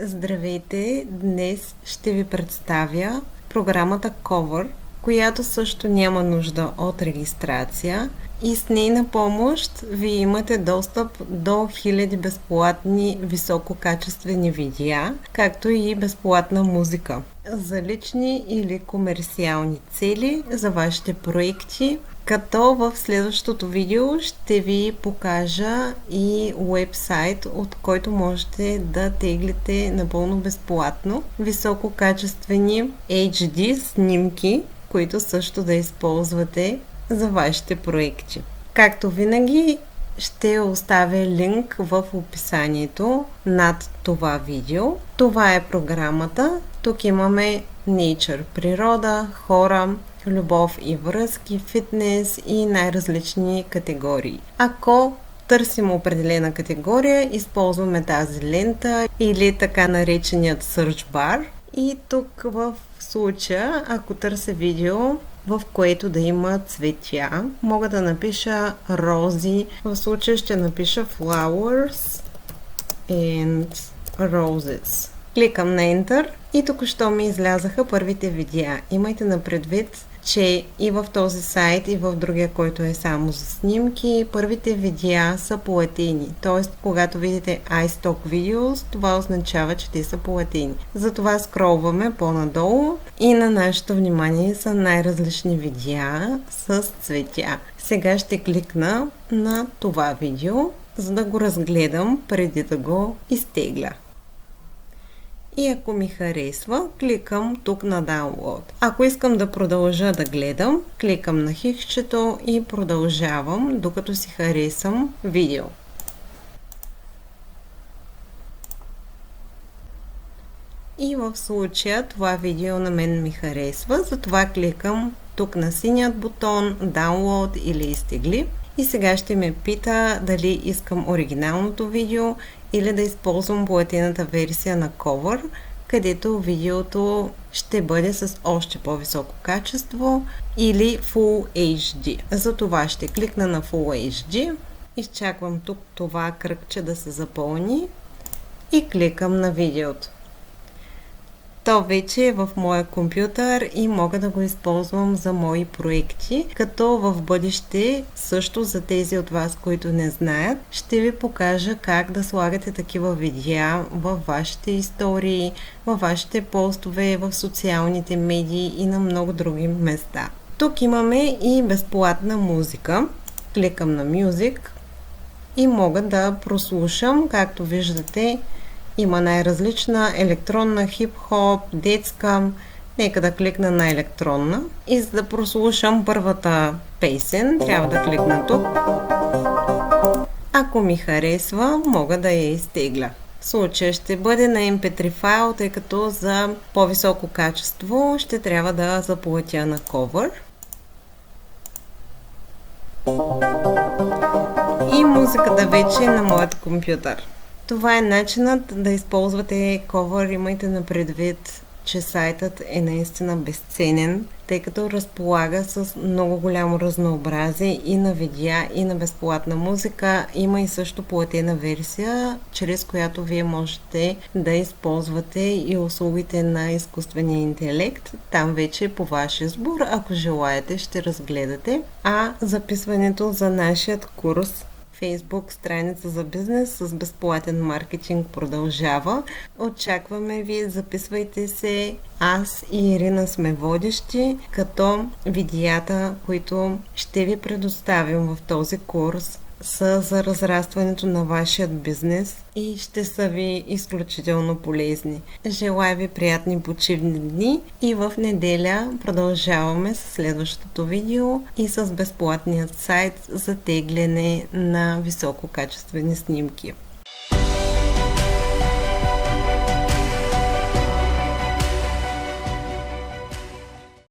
Здравейте! Днес ще ви представя програмата Cover, която също няма нужда от регистрация и с нейна помощ вие имате достъп до хиляди безплатни висококачествени видеа, както и безплатна музика за лични или комерциални цели за вашите проекти. Като в следващото видео ще ви покажа и уебсайт, от който можете да теглите напълно безплатно висококачествени HD снимки, които също да използвате за вашите проекти. Както винаги, ще оставя линк в описанието над това видео. Това е програмата. Тук имаме Nature, природа, хора, любов и връзки, фитнес и най-различни категории. Ако търсим определена категория, използваме тази лента или така нареченият Search Bar. И тук в случая, ако търся видео, в което да има цветя, мога да напиша рози. В случая ще напиша flowers and roses. Кликам на Enter и току-що ми излязаха първите видеа. Имайте на предвид, че и в този сайт, и в другия, който е само за снимки, първите видеа са платени. Тоест, когато видите iStock Videos, това означава, че те са платени. Затова скролваме по-надолу и на нашето внимание са най-различни видеа с цветя. Сега ще кликна на това видео, за да го разгледам преди да го изтегля. И ако ми харесва, кликам тук на Download. Ако искам да продължа да гледам, кликам на хикчето и продължавам, докато си харесам видео. И в случая това видео на мен ми харесва, затова кликам тук на синият бутон Download или изтегли. И сега ще ме пита дали искам оригиналното видео или да използвам платената версия на Cover, където видеото ще бъде с още по-високо качество, или Full HD. За това ще кликна на Full HD, изчаквам тук това кръгче да се запълни и кликам на видеото. То вече е в моя компютър и мога да го използвам за мои проекти, като в бъдеще също за тези от вас, които не знаят, ще ви покажа как да слагате такива видеа във вашите истории, във вашите постове, в социалните медии и на много други места. Тук имаме и безплатна музика. Кликам на Music и мога да прослушам, както виждате, има най-различна електронна, хип-хоп, детска. Нека да кликна на електронна. И за да прослушам първата песен, трябва да кликна тук. Ако ми харесва, мога да я изтегля. В случая ще бъде на MP3 файл, тъй като за по-високо качество ще трябва да заплатя на Cover. И музиката вече е на моят компютър. Това е начинът да използвате Cover. Имайте на предвид, че сайтът е наистина безценен, тъй като разполага с много голямо разнообразие и на видеа, и на безплатна музика. Има и също платена версия, чрез която вие можете да използвате и услугите на изкуствения интелект. Там вече по ваш избор, ако желаете, ще разгледате. А записването за нашият курс Facebook страница за бизнес с безплатен маркетинг продължава. Очакваме ви, записвайте се. Аз и Ирина сме водещи, като видеята, които ще ви предоставим в този курс, са за разрастването на вашия бизнес и ще са ви изключително полезни. Желая ви приятни почивни дни и в неделя продължаваме с следващото видео и с безплатният сайт за тегляне на висококачествени снимки.